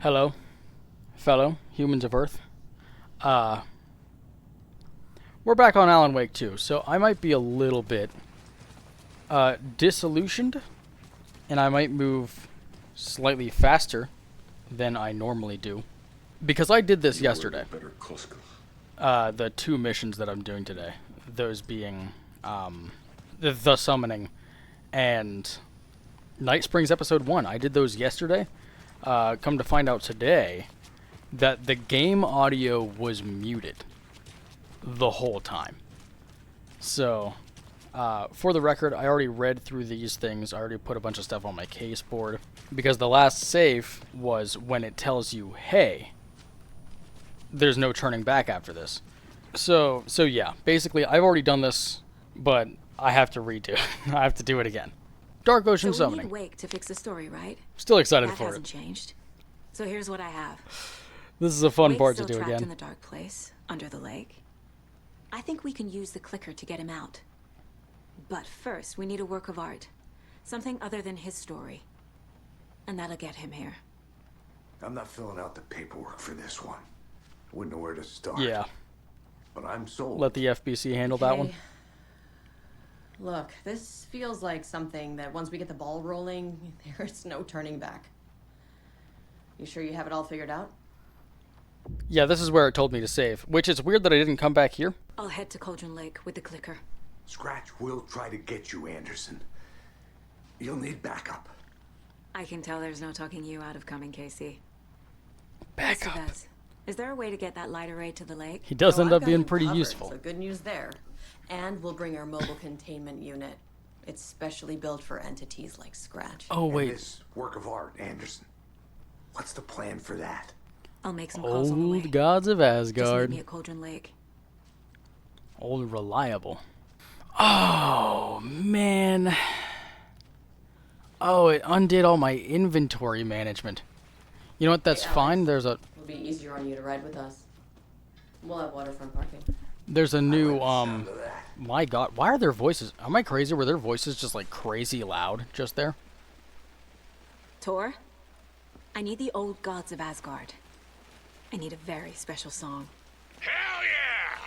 Hello, fellow humans of Earth. Uh, we're back on Alan Wake 2, so I might be a little bit disillusioned, and I might move slightly faster than I normally do, because I did this yesterday. The two missions that I'm doing today, those being the Summoning and Night Springs Episode 1. I did those yesterday. Come to find out today that the game audio was muted the whole time. So, for the record, I already read through these things. I already put a bunch of stuff on my case board. Because the last save was when it tells you, hey, there's no turning back after this. So yeah, basically, I've already done this, but I have to redo it. I have to do it again. Dark Ocean Summoning. We need Wake to fix the story, right? Still excited that for hasn't it. Changed. So here's what I have. This is a fun Wake's part to still do trapped again. in the dark place, under the lake. I think we can use the clicker to get him out. But first, we need a work of art. Something other than his story. And that'll get him here. I'm not filling out the paperwork for this one. Wouldn't know where to start. Yeah. But I'm sold. Let the FBC handle that one. Look, this feels like something that once we get the ball rolling, there's no turning back. You sure you have it all figured out? Yeah, this is where it told me to save. Which is weird that I didn't come back here. I'll head to Cauldron Lake with the clicker. Scratch will try to get you, Anderson. You'll need backup. I can tell there's no talking you out of coming, Casey. Backup. Estevez, is there a way to get that light array to the lake? He does end I've up got being you pretty covered, useful. So good news there. And we'll bring our mobile containment unit. It's specially built for entities like Scratch. Oh, And wait. this work of art, Anderson. What's the plan for that? I'll make some calls on the way. Old Gods of Just meet Asgard. me at Cauldron Lake. Old Reliable. Oh, man. Oh, it undid all my inventory management. You know what? That's Hey, fine. Alex. There's a It'll be easier on you to ride with us. We'll have waterfront parking. new Sound of that. My God, why are their voices? Am I crazy? Were their voices just like crazy loud just there? Tor, I need the Old Gods of Asgard. I need a very special song. Hell yeah!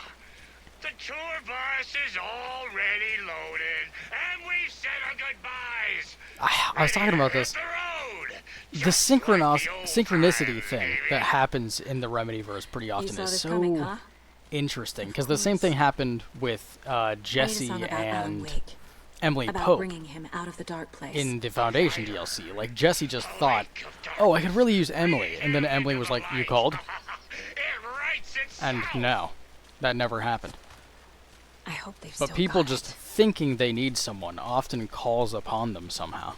The tour bus is already loaded, and we've said our goodbyes. I was talking about this. Hit the road. The Just like the old synchronicity times, thing baby. that happens in the Remedyverse pretty You often saw is this so coming, huh? interesting. Because the same thing happened with I need a Jesse song about Alan and Wake, Emily about Pope bringing him out of the dark place. in the Foundation DLC. Like, Jesse just thought, oh, I could really use Emily. And then Emily was like, you called? It writes itself. And no, that never happened. I hope they've But still people got just it. thinking they need someone often calls upon them somehow.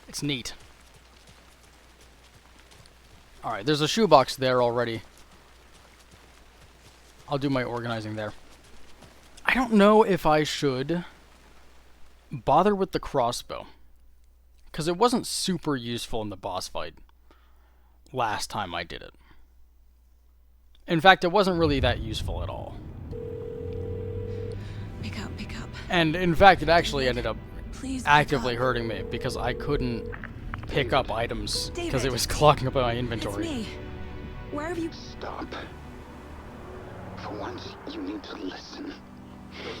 It's neat. Alright, there's a shoebox there already. I'll do my organizing there. I don't know if I should bother with the crossbow. Because it wasn't super useful in the boss fight last time I did it. In fact, it wasn't really that useful at all. Pick up, pick up. And in fact, it actually ended up Please pick actively up. hurting me because I couldn't pick up items because it David. was clogging up my It's inventory. me. Where have you... Stop. For once, you need to listen.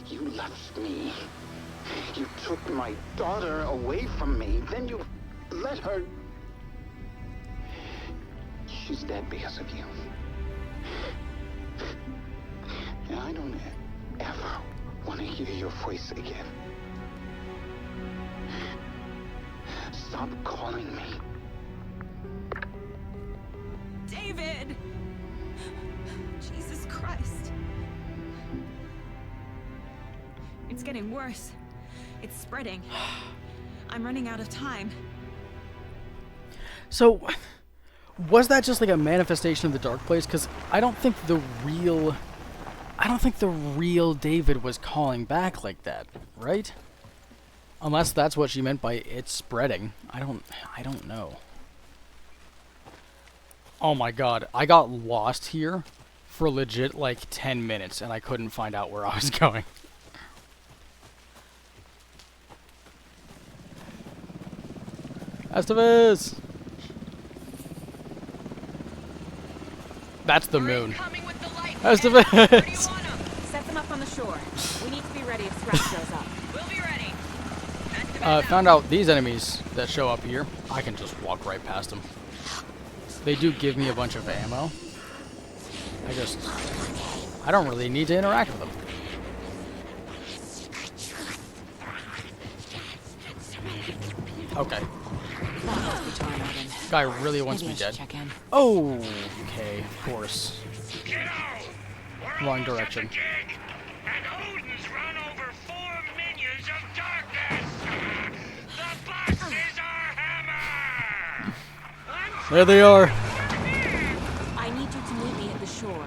You left me. You took my daughter away from me. Then you let her... She's dead because of you. And I don't ever want to hear your voice again. Stop calling me. David! Jesus Christ. It's getting worse. It's spreading. I'm running out of time. So, was that just like a manifestation of the dark place? Because I don't think the real David was calling back like that, right? Unless that's what she meant by it spreading. I don't know. Oh my God, I got lost here for legit like 10 minutes and I couldn't find out where I was going. Estevez! That's the moon. Coming with the light. Estevez! Where do you want 'em? Set them up on the shore. We need to be ready if Scrap shows up. We'll be ready. Estevez Found out these enemies that show up here, I can just walk right past them. They do give me a bunch of ammo. I don't really need to interact with them. Okay. Guy really wants me dead. Check in. Oh, okay, of course. Kiddo! We're Wrong almost at direction. the gig, and Odin's run over 4 minions of darkness! The boss is our hammer! There they are. I need you to meet me at the shore.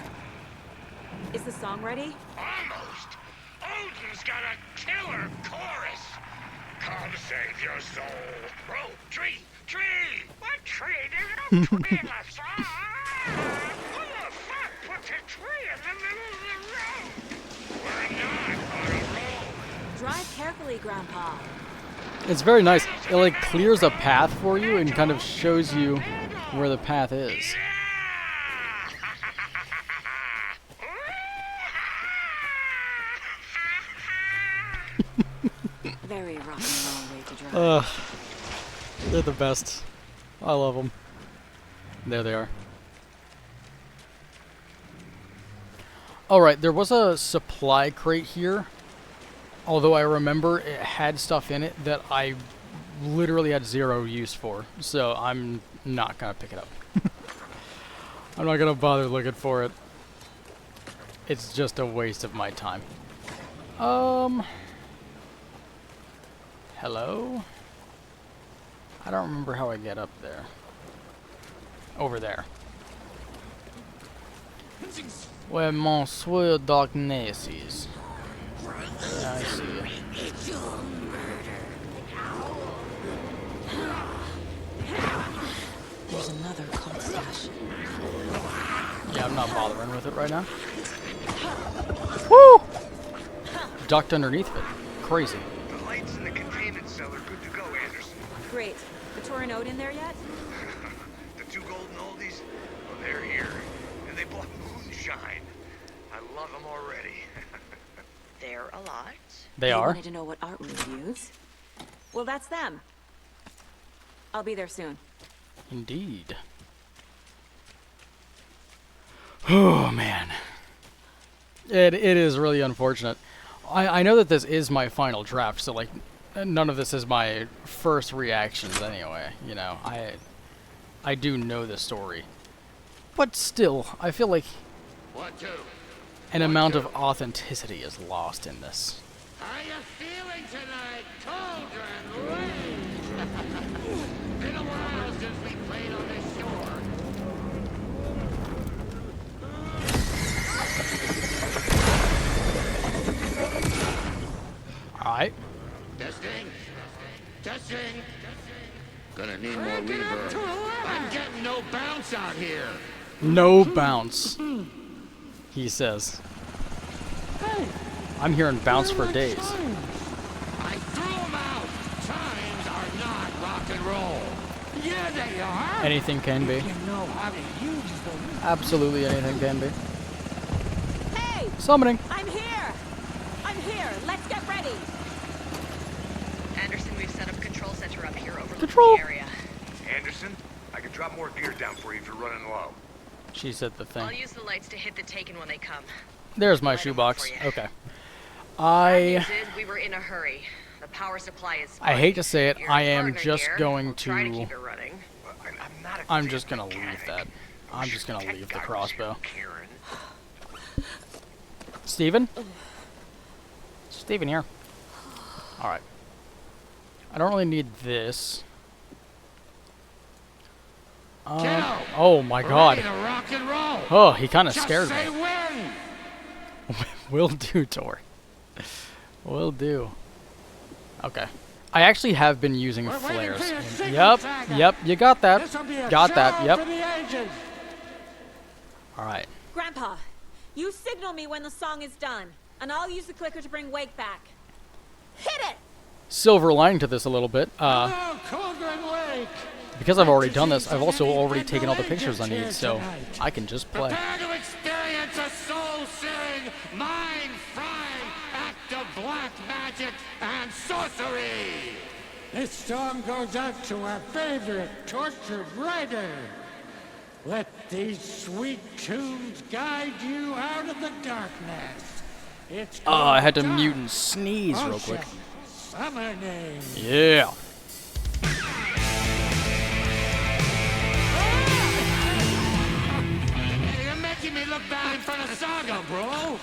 Is the song ready? Almost! Odin's got a killer chorus! Come save your soul! Oh, tree! Tree! What tree? There's no tree in the song! Who the fuck puts a tree in the middle of the road? We're not on a road! Drive carefully, Grandpa. It's very nice. It like clears a path for you and kind of shows you where the path is. Very rock and roll way to drive. They're the best. I love them. There they are. Alright, there was a supply crate here. Although I remember it had stuff in it that I literally had zero use for. So I'm not going to pick it up. I'm not going to bother looking for it. It's just a waste of my time. Hello? I don't remember how I get up there. Over there. Where Monsieur Darkness is. Yeah, I see you. There's another cult stash. Yeah, I'm not bothering with it right now. Woo! Ducked underneath of it. Crazy. The lights in the containment cell are good to go, Anderson. Great. The Tor and Odin there yet? The 2 golden oldies, well, they're here. And they bought moonshine. I love them already. They're a lot. They You are? wanted to know what art we would use? Well, that's them. I'll be there soon. Indeed. Oh, man. It is really unfortunate. I know that this is my final draft, so, like, none of this is my first reactions anyway. You know, I do know the story. But still, I feel like an amount of authenticity is lost in this. How you feeling tonight, Cauldron Rage? Been a while since we played on this shore. Alright. Testing. Gonna need more reverb. I'm getting no bounce out here. No bounce, he says. I'm hearing bounce for days. I threw them out. Times are not rock and roll. Yeah, they are. Anything can be. You know how to use them. Absolutely anything can be. Hey! Summoning. I'm here! I'm here! Let's get ready! Anderson, we've set up control center up here overlooking Control. the area. Anderson, I can drop more gear down for you if you're running low. She said the I'll thing. use the lights to hit the Taken when they come. There's my Light 'em up shoebox. for you. Okay. Bad news is we were in a hurry. The power supply is I hate to say it, Your I am partner just here going will try to to... keep it running. I'm not a I'm damn just gonna leave mechanic. that. I'm just gonna Tech leave the guys, crossbow. Kiran. Steven? Steven here. Alright. I don't really need this. Oh my god. Ready to rock and roll. Oh, he kind of Just scared say me. when. Will do, Tor. Will do. Okay. I actually have been using We're waiting flares. for your signal, Yep, Saga. yep, you got that. This'll be a Got that, show yep. for the ages. Alright. Grandpa, you signal me when the song is done, and I'll use the clicker to bring Wake back. Hit it! Silver lining to this a little bit. Hello, Cauldron Lake. because I've already done this, I've also already taken all the pictures I need, so I can just play. Prepare to experience a soul-searing, mind-frying act of black magic and sorcery! This song goes out to our favorite tortured writer. Let these sweet tunes guide you out of the darkness. It's Oh, I had to mute and sneeze real quick. Summer name. Yeah. Hey, you're making me look bad in front of Saga, bro.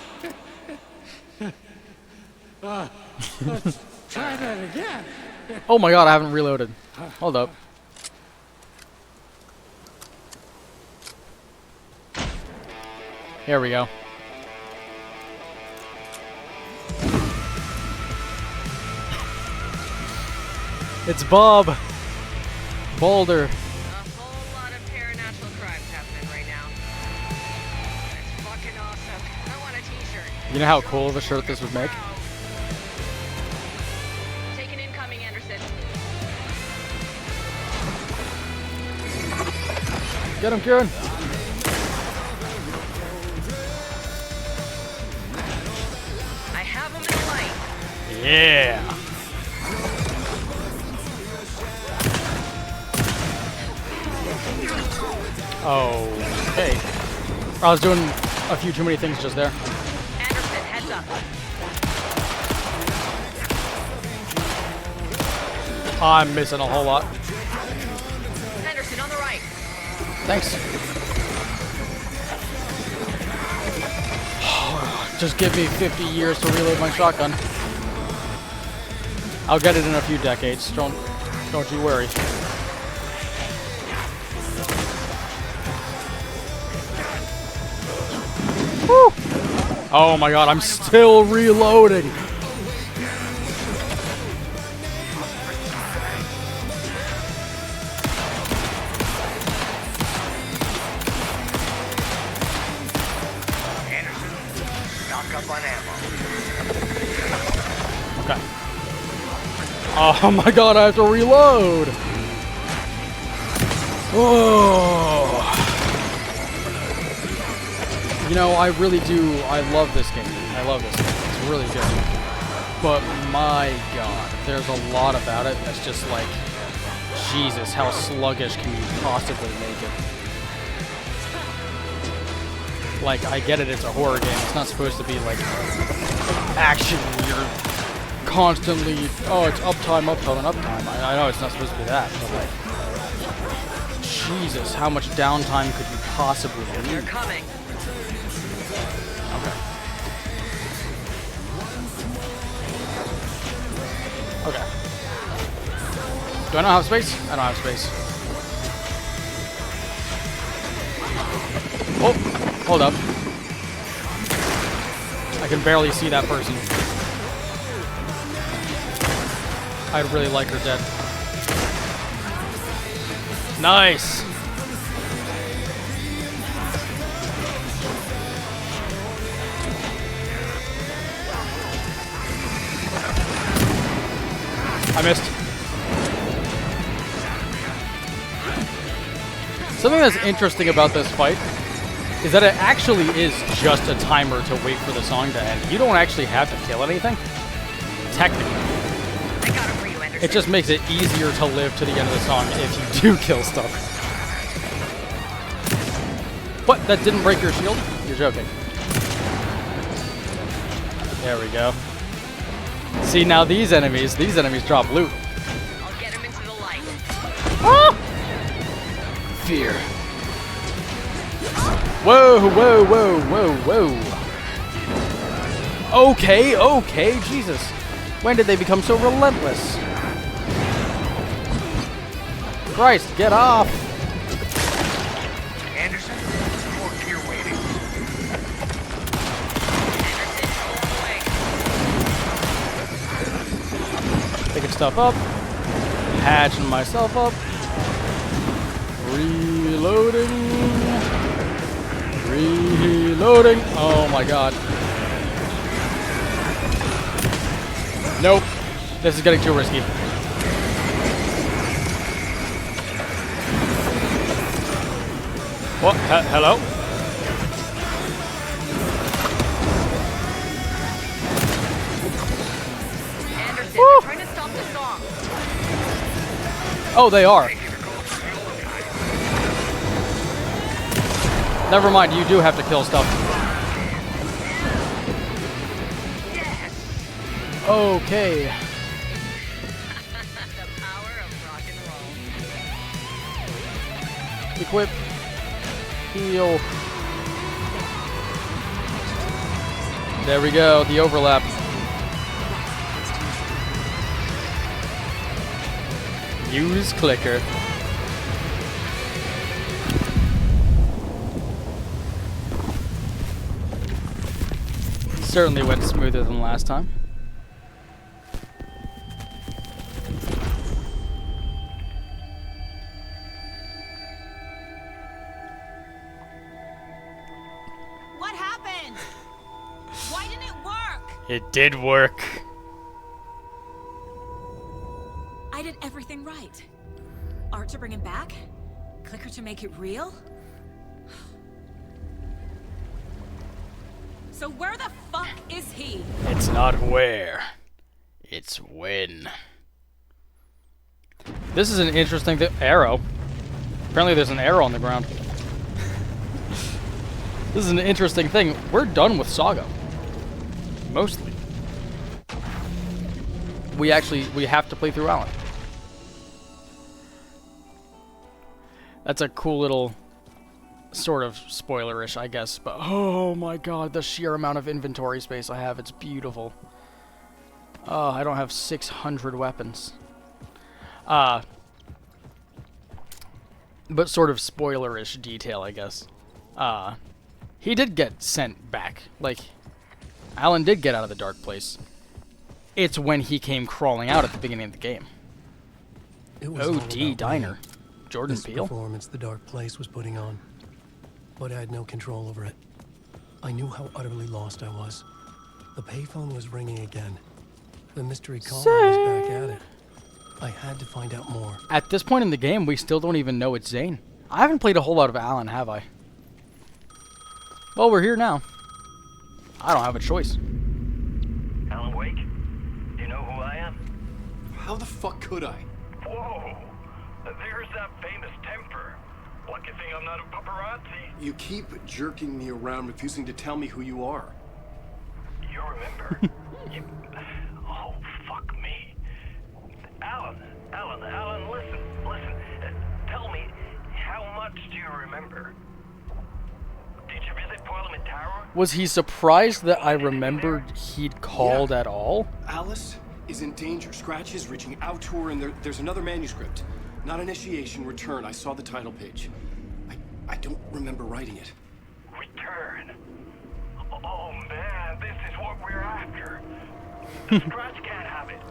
Let's try that again. Oh my god, I haven't reloaded. Hold up. Here we go. It's Bob. Boulder. A whole lot of paranatural crimes happening right now. It's fucking awesome. I want a t-shirt. You know how cool of a shirt this would make? Take an incoming, Anderson. Get him, Kiran. I have him in light. Yeah. Oh, okay. I was doing a few too many things just there. Anderson, heads up. I'm missing a whole lot. Anderson, on the right. Thanks. Just give me 50 years to reload my shotgun. I'll get it in a few decades. Don't you worry. Woo! Oh my god, I'm still reloading. Anderson, stock up on ammo. Okay. Oh my god, I have to reload. Oh. You know, I really do. I love this game. I love this game. It's really good. But my god, there's a lot about it that's just like, Jesus, how sluggish can you possibly make it? Like, I get it, it's a horror game. It's not supposed to be like action where you're constantly, oh, it's uptime, uptime, and uptime. I know it's not supposed to be that, but like, Jesus, how much downtime could you possibly They're need? coming. Okay. Okay. Do I not have space? I don't have space. Oh, hold up. I can barely see that person. I'd really like her dead. Nice! I missed. Something that's interesting about this fight is that it actually is just a timer to wait for the song to end. You don't actually have to kill anything, technically. I got it for you, Anderson. It just makes it easier to live to the end of the song if you do kill stuff. What? That didn't break your shield? You're joking. There we go. See, now these enemies drop loot. I'll get him into the light. Ah! Fear. Whoa, whoa, whoa, whoa, whoa. Okay, Jesus. When did they become so relentless? Christ, get off! Anderson, more gear waiting. Anderson, Picking stuff up. Hatching myself up. Reloading. Reloading. Oh my god. Nope. This is getting too risky. What? Hello? Anderson, they're trying to stop the song. Oh, they are. Never mind, you do have to kill stuff. Okay. The power of rock and roll. Equip. Heal. There we go, the overlap. Use clicker. Certainly went smoother than last time. What happened? Why didn't it work? It did work. I did everything right. Art to bring him back? Clicker to make it real? So where the fuck is he? It's not where, it's when. This is an interesting arrow. Apparently there's an arrow on the ground. This is an interesting thing. We're done with Saga. Mostly. We have to play through Alan. That's a cool little sort of spoilerish, I guess, but oh my god, the sheer amount of inventory space I have, it's beautiful. I don't have 600 weapons. But sort of spoilerish detail, I guess. He did get sent back. Like, Alan did get out of the dark place. It's when he came crawling out at the beginning of the game. It was all OD about Diner. me. Jordan This Peele. performance the dark place was putting on, but I had no control over it. I knew how utterly lost I was. The payphone was ringing again. The mystery caller was back at it. I had to find out more. At this point in the game, we still don't even know it's Zane. I haven't played a whole lot of Alan, have I? Well, we're here now. I don't have a choice. Alan Wake? Do you know who I am? How the fuck could I? Whoa! There's that famous temper. Lucky thing I'm not a paparazzi. You keep jerking me around, refusing to tell me who you are. You remember? Oh, fuck me. Alan, listen. Tell me, how much do you remember? Did you visit Parliament Tower? Was he surprised that I remembered he'd called at all? Alice is in danger. Scratch is reaching out to her, and there's another manuscript. Not initiation, return. I saw the title page. I don't remember writing it. Return. Oh man, this is what we're after. The Scratch can't have it.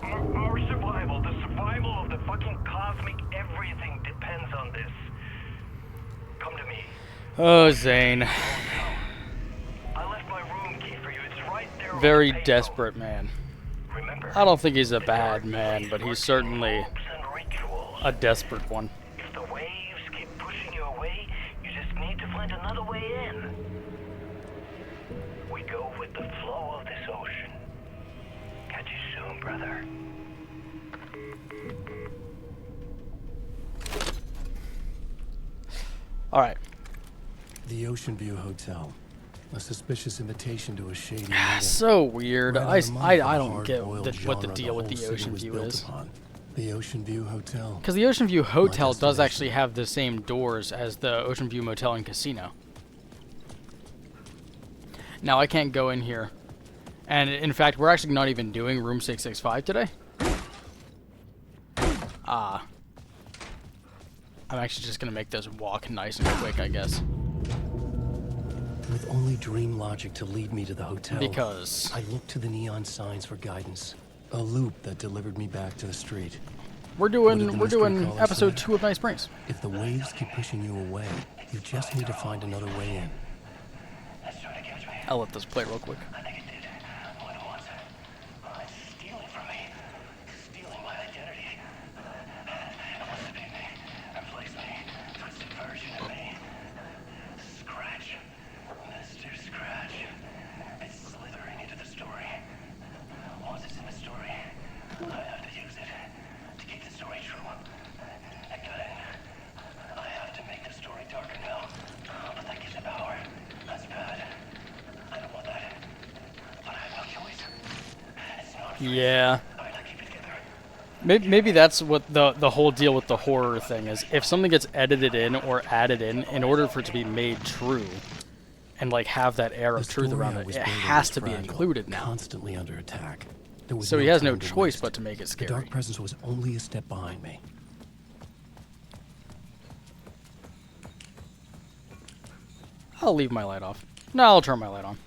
Our survival, the survival of the fucking cosmic everything depends on this. Come to me. Oh, Zane. I left my room key for you. It's right there. Very on the payphone. desperate man. Remember, I don't think he's a bad man, but he's certainly hopes and rituals. a desperate one. If the waves keep pushing you away, you just need to find another way in. We go with the flow of this ocean. Catch you soon, brother. All right. The Oceanview Hotel. A suspicious invitation to a shady meeting. So weird. Right I out of the mouth of don't the get hard-boiled what the genre deal with the whole city was Oceanview built is. upon. The Oceanview Hotel. Because the Oceanview Hotel does destination. actually have the same doors as the Oceanview Motel and Casino. Now, I can't go in here. And in fact, we're actually not even doing room 665 today. I'm actually just going to make this walk nice and quick, I guess. With only dream logic to lead me to the hotel, Because I looked to the neon signs for guidance. A loop that delivered me back to the street. we're What did doing the mystery caller episode say? 2 of Nice Springs. If the waves keep pushing you away, you just need to find another way in. That's trying to catch me. I'll let this play real quick. I think it did. More than once. Oh, it's stealing from me. Stealing my identity. It must have been me. A place Yeah. Maybe that's what the whole deal with the horror thing is. If something gets edited in or added in order for it to be made true, and like have that air of truth around it, it has to be included now. Constantly under attack. So he has no choice but to make it scary. The dark presence was only a step behind me. I'll leave my light off. No, I'll turn my light on.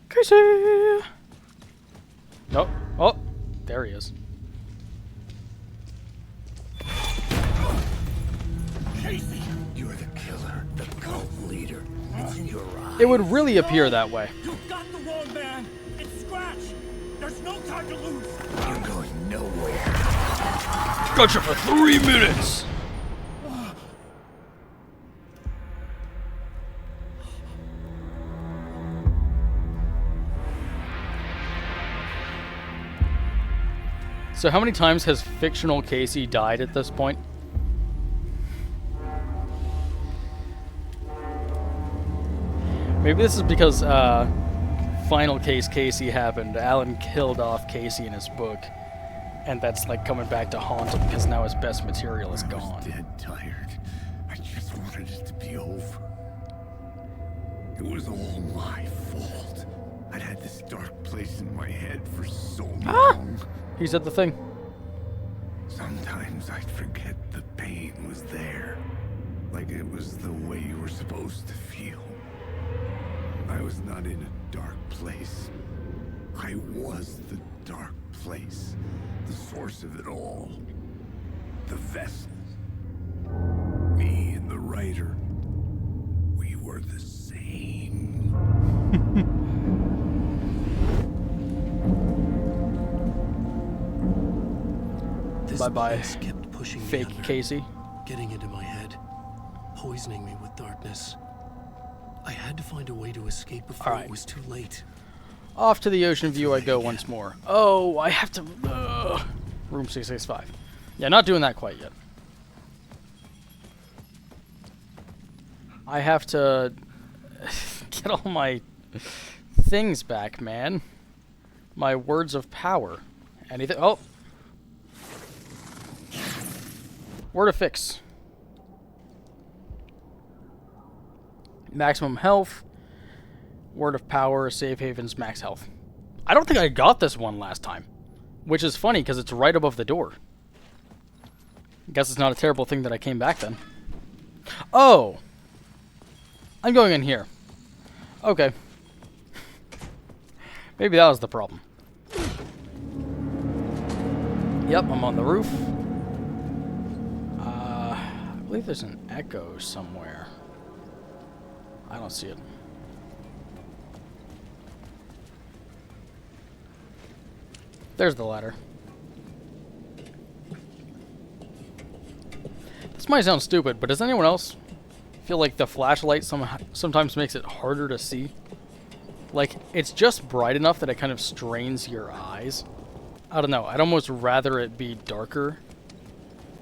Casey! Oh, oh, there he is. Casey, you're the killer, the cult leader. It's in your eyes. It would really appear that way. You got the wrong man. It's Scratch. There's no time to lose. You're going nowhere. Gotcha for 3 minutes. So how many times has fictional Casey died at this point? Maybe this is because Final Case Casey happened. Alan killed off Casey in his book, and that's like coming back to haunt him because now his best material is gone. I was dead tired. I just wanted it to be over. It was all my fault. I'd had this dark place in my head for so long. He said the thing. Sometimes I'd forget the pain was there. Like it was the way you were supposed to feel. I was not in a dark place. I was the dark place. The source of it all. The vessel. Me and the writer. We were the same. Bye-bye, kept pushing me fake under, Casey. getting into my head, poisoning me with darkness. I had to find a way to escape before it was too late. Off to the Oceanview I go once more. Oh, I have to... room 665. Yeah, not doing that quite yet. I have to get all my things back, man. My words of power. Anything... Oh! Word of fix. Maximum health. Word of power. Safe havens. Max health. I don't think I got this one last time. Which is funny because it's right above the door. Guess it's not a terrible thing that I came back then. Oh! I'm going in here. Okay. Maybe that was the problem. Yep, I'm on the roof. I believe there's an echo somewhere. I don't see it. There's the ladder. This might sound stupid, but does anyone else feel like the flashlight sometimes makes it harder to see? Like, it's just bright enough that it kind of strains your eyes. I don't know. I'd almost rather it be darker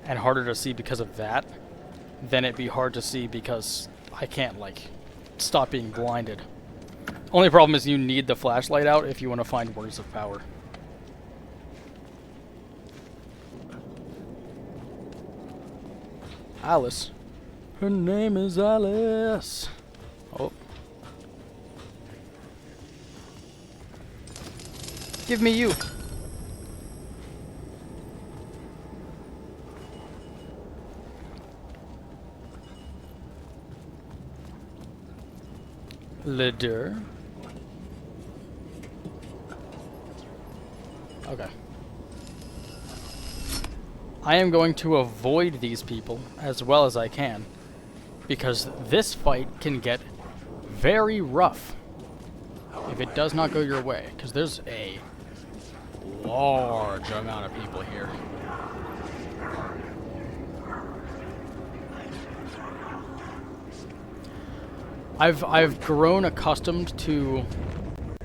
and harder to see because of that than it be hard to see because I can't, like, stop being blinded. Only problem is you need the flashlight out if you want to find words of power. Alice. Her name is Alice. Oh. Give me you. Leader. Okay. I am going to avoid these people as well as I can, because this fight can get very rough if it does not go your way, because there's a large amount of people here. I've grown accustomed to...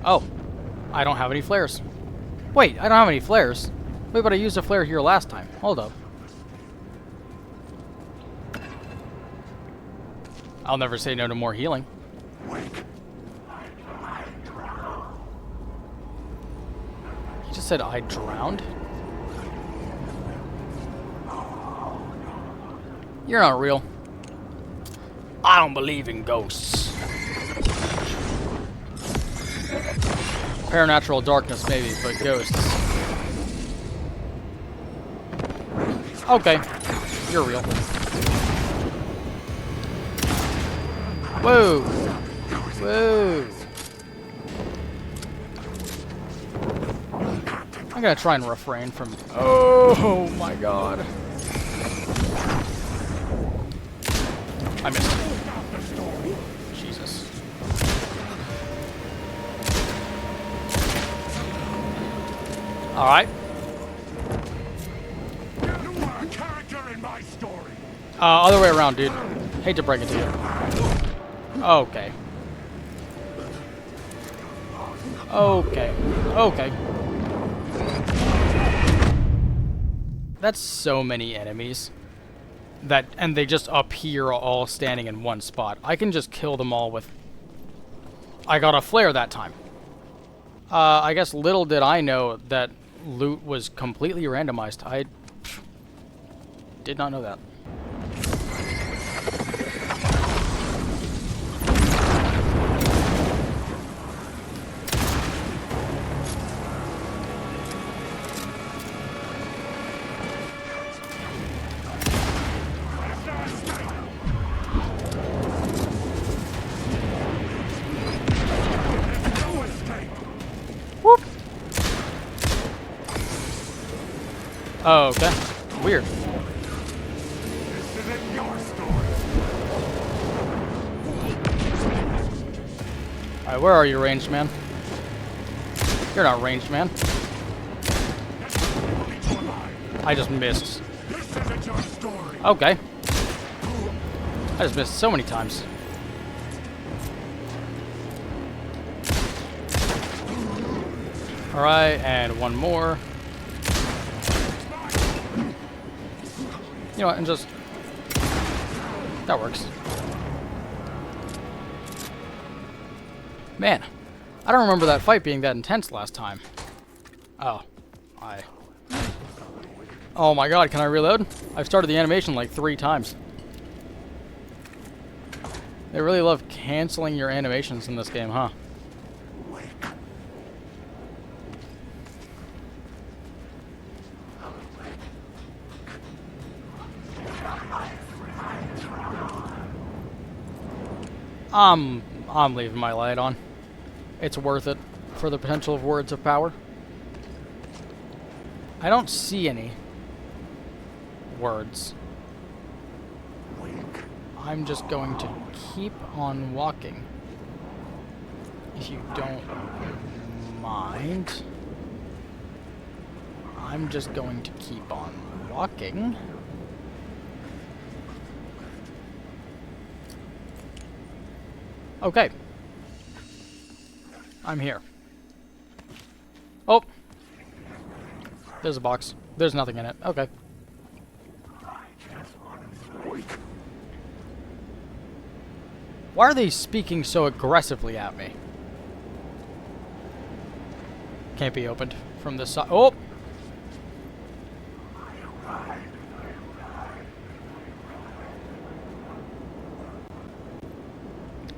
Oh, I don't have any flares. Wait, I don't have any flares. Wait, but I used a flare here last time. Hold up. I'll never say no to more healing. said I drowned? You're not real. I don't believe in ghosts. Paranatural darkness, maybe, but ghosts. Okay. You're real. Whoa. Whoa. I'm gonna try and refrain from... Oh my god. I missed it. Jesus. Alright. You are a character in my story. Other way around, dude. Hate to break it to you. Okay. Okay. Okay. That's so many enemies. And they just appear all standing in one spot. I can just kill them all with... I got a flare that time. I guess little did I know that loot was completely randomized. I did not know that. Whoop. Oh, okay. Weird. This isn't your story. Alright, where are you, ranged man? You're not ranged, man. I just missed. This isn't your story. Okay. I just missed so many times. Alright, and one more. You know what, and just... That works. Man, I don't remember that fight being that intense last time. Oh. Oh my god, can I reload? I've started the animation like 3 times. They really love canceling your animations in this game, huh? I'm leaving my light on. It's worth it for the potential of words of power. I don't see any words. I'm just going to keep on walking. If you don't mind. I'm just going to keep on walking. Okay. I'm here. Oh! There's a box. There's nothing in it. Okay. Why are they speaking so aggressively at me? Can't be opened from this side. Oh!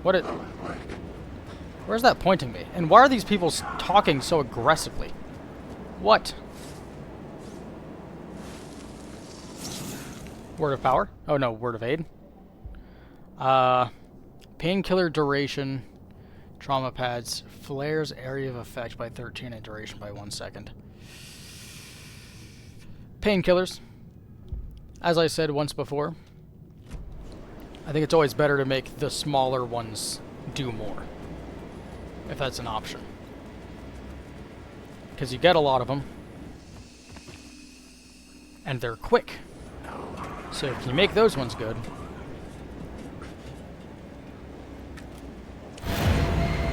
What it... Where's that pointing me? And why are these people talking so aggressively? What? Word of power? Oh no, word of aid. Painkiller duration, trauma pads, flares area of effect by 13 and duration by 1 second. Painkillers. As I said once before, I think it's always better to make the smaller ones do more, if that's an option. Because you get a lot of them, and they're quick. So if you make those ones good...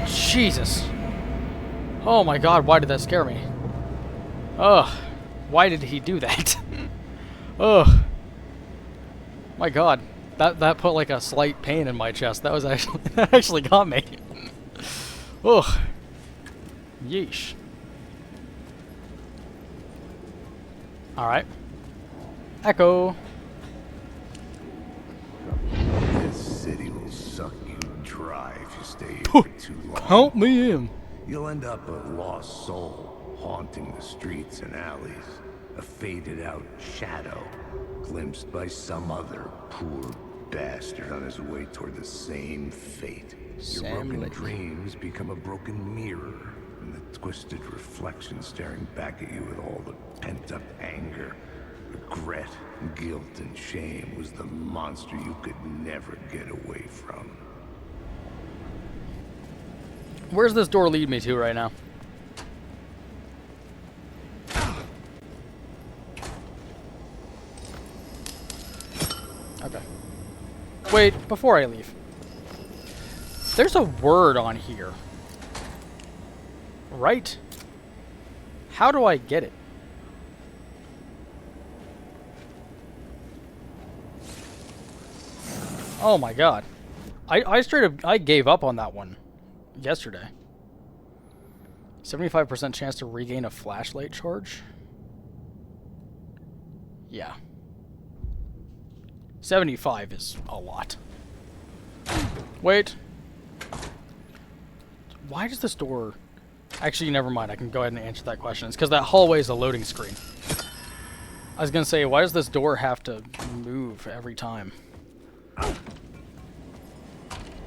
Jesus! Oh my god, why did that scare me? Ugh. Why did he do that? Ugh. My god. That put like a slight pain in my chest. That was actually... that actually got me. Ugh. Yeesh. Alright. Echo. This city will suck you dry if you stay here for too long. Count me in. You'll end up a lost soul, haunting the streets and alleys. A faded out shadow, glimpsed by some other poor bastard on his way toward the same fate. Your broken dreams become a broken mirror, and the twisted reflection staring back at you with all the pent-up anger, regret, guilt, and shame was the monster you could never get away from. Where's this door lead me to right now? Okay. Wait, before I leave. There's a word on here. Right? How do I get it? Oh my god. I straight up, I gave up on that one yesterday. 75% chance to regain a flashlight charge? Yeah. 75 is a lot. Wait. Why does this door... Actually, never mind. I can go ahead and answer that question. It's because that hallway is a loading screen. I was going to say, why does this door have to move every time?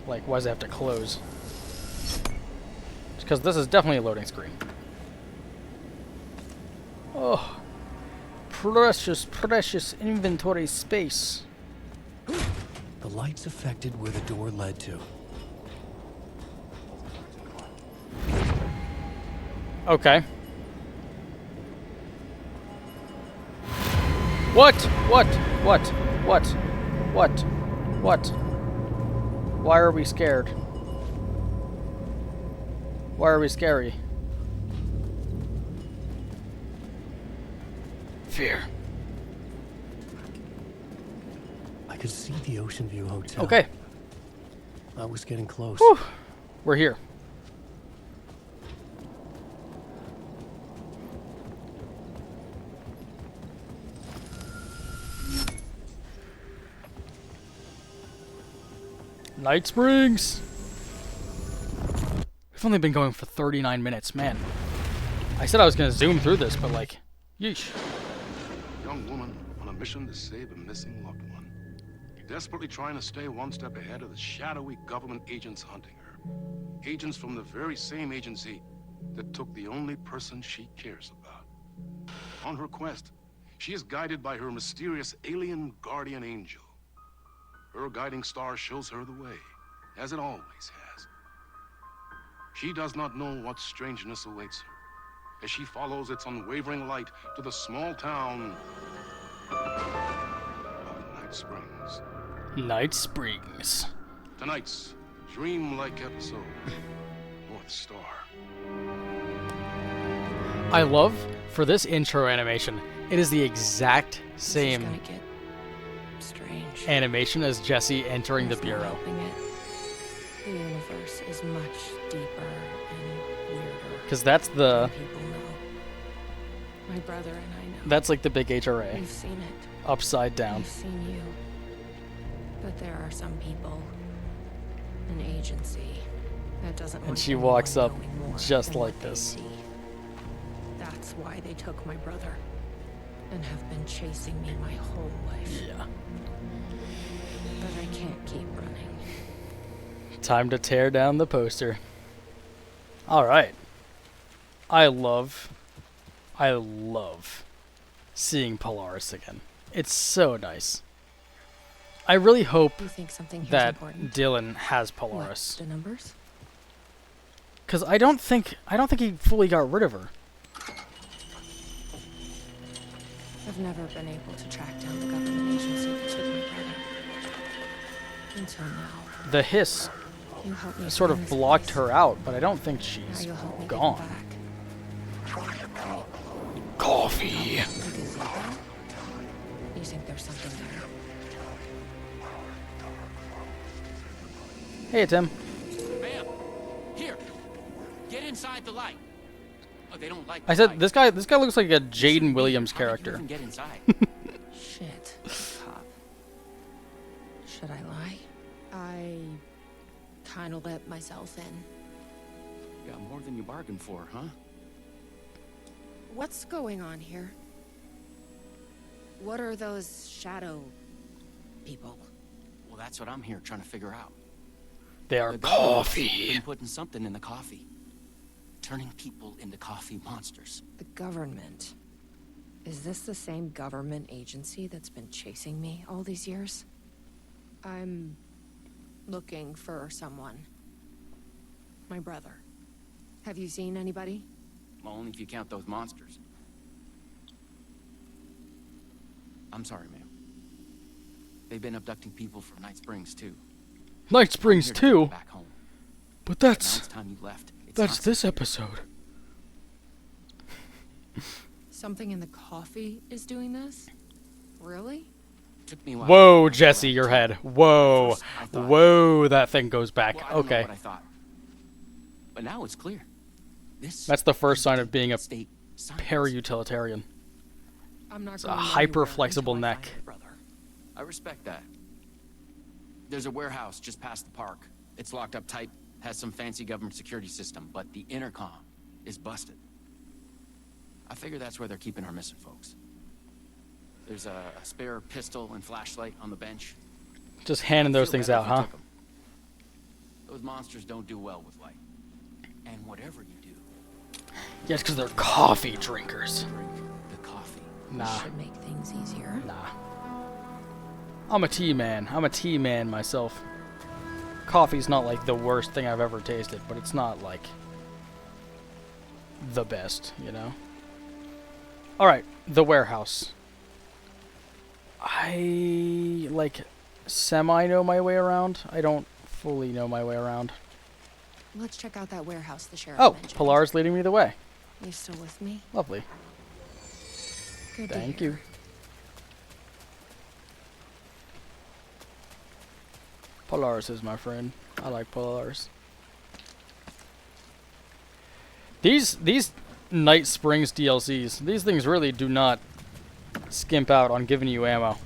Like, why does it have to close? It's because this is definitely a loading screen. Oh. Precious, precious inventory space. The lights affected where the door led to. Okay. What? What? What? What? What? What? Why are we scared? Why are we scary? Fear. I could see the Oceanview Hotel. Okay. I was getting close. Whew. We're here. Night Springs! We've only been going for 39 minutes, man. I said I was gonna zoom through this, but like, yeesh. Young woman on a mission to save a missing loved one. Desperately trying to stay one step ahead of the shadowy government agents hunting her. Agents from the very same agency that took the only person she cares about. On her quest, she is guided by her mysterious alien guardian angel. Her guiding star shows her the way, as it always has. She does not know what strangeness awaits her, as she follows its unwavering light to the small town of Night Springs. Night Springs. Tonight's dreamlike episode, North Star. I love, for this intro animation, it is the exact same animation as Jesse entering the bureau. The universe is much deeper and weirder. Because that's the... People know. My brother and I know. That's like the big HRA. We've seen it. Upside down. We've seen you. But there are some people, an agency, that doesn't want And she anyone walks up knowing more just than like what they this. see. That's why they took my brother and have been chasing me my whole life. Yeah. But I can't keep running. Time to tear down the poster. Alright. I love seeing Polaris again. It's so nice. I really hope You think something here's that important? Dylan has Polaris. What, the numbers? Because I don't think he fully got rid of her. I've never been able to track down the government agency that took my brother. Until now. The hiss You helped me sort find of this blocked place. her out, but I don't think Now she's you'll help me get him gone. back. Coffee. The gazebo? You think there's something there? Hey, Tim. Ma'am, here. Get inside the light. Oh, they don't like I said this guy looks like a Jaden Williams character. Get inside. Shit. Cop. Should I lie? I kind of let myself in. Got more than you bargained for, huh? What's going on here? What are those shadow people? Well, that's what I'm here trying to figure out. They are The government's coffee. been putting something in the coffee. Turning people into coffee monsters. The government. Is this the same government agency that's been chasing me all these years? I'm looking for someone. My brother. Have you seen anybody? Well, only if you count those monsters. I'm sorry, ma'am. They've been abducting people from Night Springs, too. Night Springs I'm here to get too. you back home. But Now that's it's time you left. It's that's not this safe. episode. Something in the coffee is doing this? Really? Took me a while Whoa, to Jesse, figure your out. head. Whoa. First, I thought- Whoa, that thing goes back. Well, I don't know Okay. what I thought. But now it's clear. This That's the first sign of being a state science. para-utilitarian. I'm not It's a going hyper-flexible anywhere neck. until I find my brother. I respect that. There's a warehouse just past the park. It's locked up tight, has some fancy government security system, but the intercom is busted. I figure that's where they're keeping our missing folks. There's a spare pistol and flashlight on the bench. Just handing those Feel things better out, if you huh? took 'em. Those monsters don't do well with light. And whatever you do, Yeah, it's because they're coffee drinkers. drink the coffee. Nah, Should make things easier. nah. I'm a tea man. I'm a tea man myself. Coffee's not like the worst thing I've ever tasted, but it's not like the best, you know? Alright, the warehouse. I like semi know my way around. I don't fully know my way around. Let's check out that warehouse the sheriff Oh, mentioned. Pilar's leading me the way. You still with me? Lovely. Good to Thank hear. you. Polaris is my friend. I like Polaris. These Night Springs DLCs, these things really do not skimp out on giving you ammo.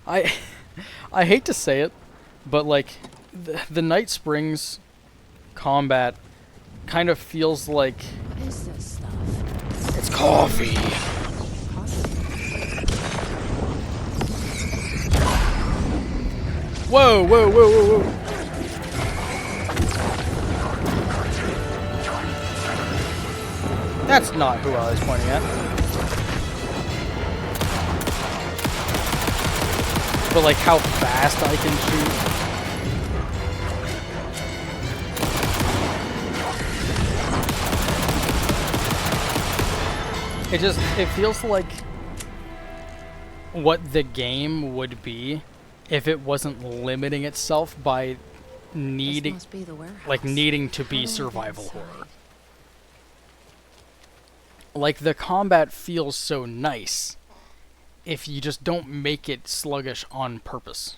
I hate to say it, but like the Night Springs combat kind of feels like What is this stuff? it's coffee. Coffee? Whoa, whoa, whoa, whoa, whoa. That's not who I was pointing at. But like how fast I can shoot. It feels like what the game would be if it wasn't limiting itself by This needing must be the warehouse. like needing to How be do I get survival inside? horror. Like the combat feels so nice if you just don't make it sluggish on purpose.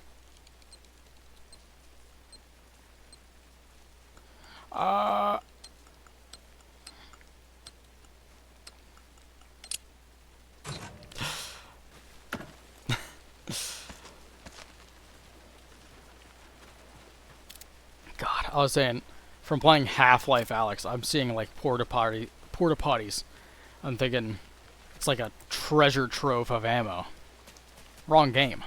God, I was saying, from playing Half-Life Alyx, I'm seeing like porta potties. I'm thinking it's like a treasure trove of ammo. Wrong game.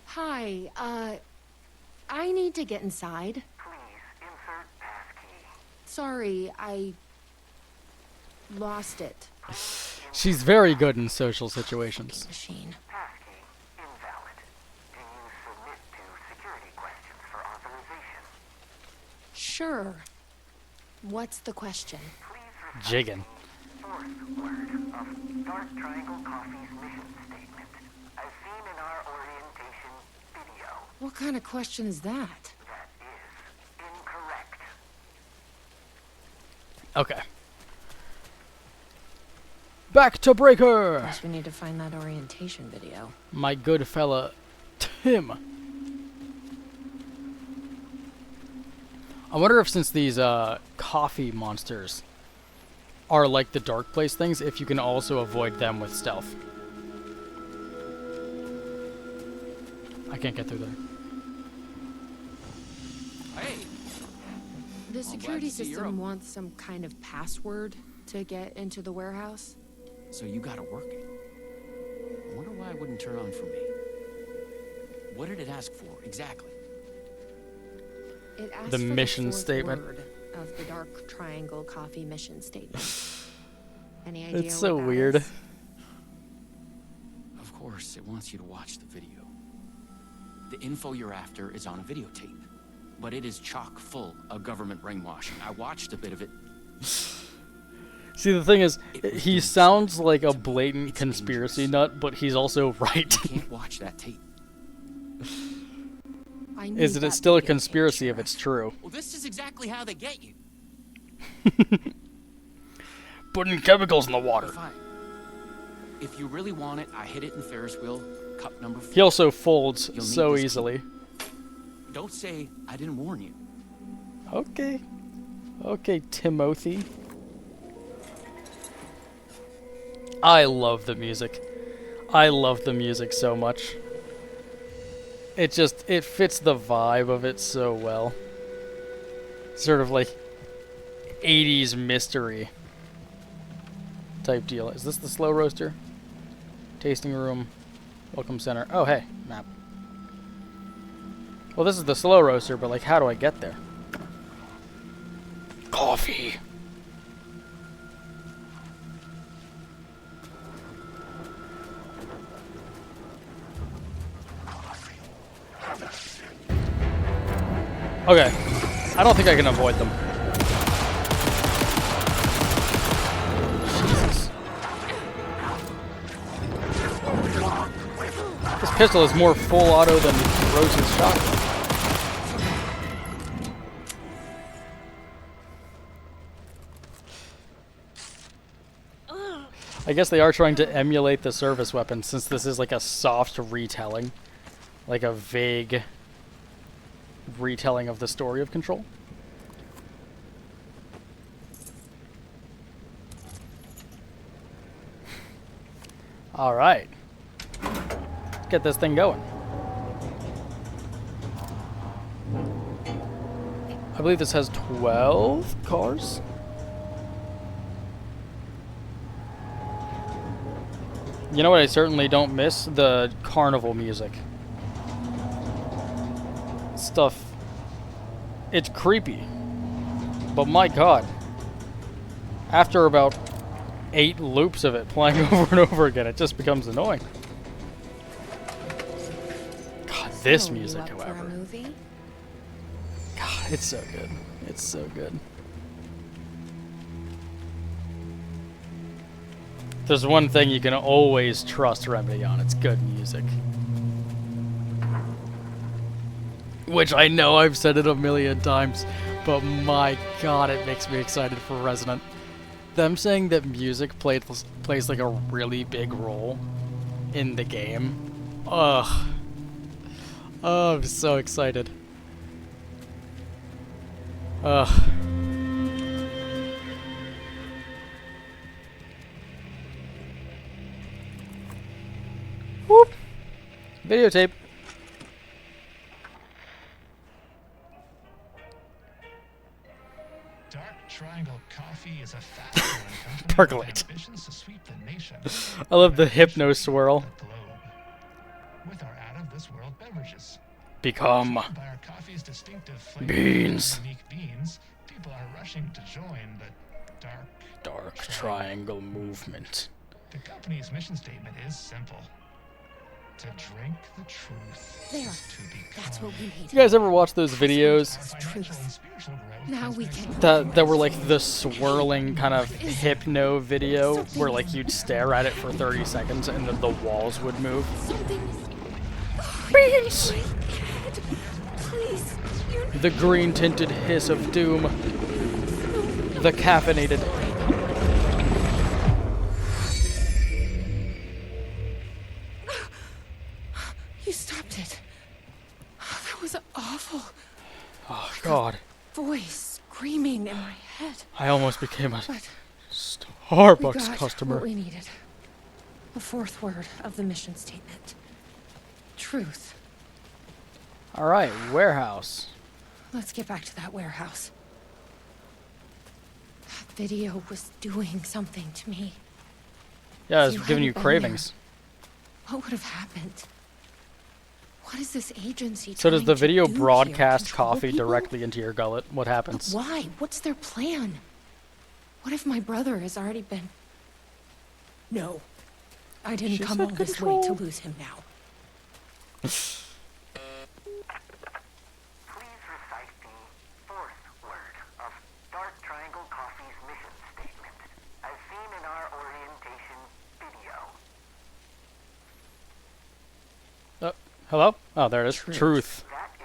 Hi, I need to get inside. Please insert passkey. Sorry, I lost it. She's very good in social situations. Machine. Passkey invalid. Can you submit to security questions for authorization? Sure. What's the question? Please Jiggin. source word of Dark Triangle Coffee's mission statement, as seen in our orientation video. What kind of question is that? That is incorrect. Okay. Back to Breaker! Guess we need to find that orientation video. My good fella, Tim. I wonder if since these coffee monsters are like the dark place things, if you can also avoid them with stealth. I can't get through there. Hey! The security see you're system up. wants some kind of password to get into the warehouse. So you got it working. I wonder why it wouldn't turn on for me. What did it ask for, exactly? It asked The for mission the fourth statement. word of the Dark Triangle Coffee mission statement. Any idea It's so what that weird. is? Of course, it wants you to watch the video. The info you're after is on a videotape, but it is chock full of government brainwashing. I watched a bit of it. See, the thing is, It was he doing sounds something like a to me. blatant It's conspiracy dangerous. nut, but he's also right. You can't watch that tape. I need Is it that still a videotape, conspiracy if Sheriff. it's true? Well, this is exactly how they get you. Putting chemicals in the water. Fine. If you really want it, I hit it in Ferris wheel, cup number 4. He also folds You'll need so this key. easily. Don't say I didn't warn you. Okay. Okay, Timothy. I love the music. I love the music so much. It fits the vibe of it so well. Sort of like 80s mystery type deal. Is this the slow roaster? Tasting room. Welcome center. Oh, hey, map. Well, this is the slow roaster, but like, how do I get there? Coffee. Okay. I don't think I can avoid them. Jesus. This pistol is more full auto than Rose's shotgun. I guess they are trying to emulate the service weapon since this is like a soft retelling. Like a vague retelling of the story of Control. Alright. Let's get this thing going. I believe this has 12 cars. You know what I certainly don't miss? The carnival music. Stuff. It's creepy. But my god. After about 8 loops of it playing over and over again, it just becomes annoying. God, this So, you music, up for a however. movie? God, it's so good. It's so good. There's one thing you can always trust Remedy on. It's good music. Which I know I've said it a million times, but my god, it makes me excited for Resident. Them saying that music plays like a really big role in the game. Ugh. Oh, I'm so excited. Ugh. Whoop. Videotape. Dark Triangle Coffee is a fast-growing company Percolate. with ambitions to sweep the nation. I love the hypno swirl. The globe. With our out-of-this-world beverages. Become Fueled by our coffee's distinctive flavor beans. and unique beans, people are rushing to join the Dark Triangle movement. The company's mission statement is simple. To drink the truth. There. To become. That's what we need. You guys ever watch those videos Now we can. that were like the swirling kind of hypno video where like you'd stare at it for 30 seconds and then the walls would move? Beans! Please, The green tinted hiss of doom. The caffeinated. You stopped it. That was awful. Oh god. voice screaming in my head. I almost became a But we Starbucks got customer. what we needed. The fourth word of the mission statement. Truth. Alright, warehouse. Let's get back to that warehouse. That video was doing something to me. Yeah, If it's you giving you hadn't been cravings. there, what would have happened? What is this agency So does trying the to video do broadcast here? Control coffee people? directly into your gullet? What But happens? why? What's their plan? What if my brother has already been... No. I didn't She come said all this way to control. lose him now. Please recite the fourth word of Dark Triangle Coffee's mission statement, as seen in our orientation video. Hello? Oh, there it is. Truth. That is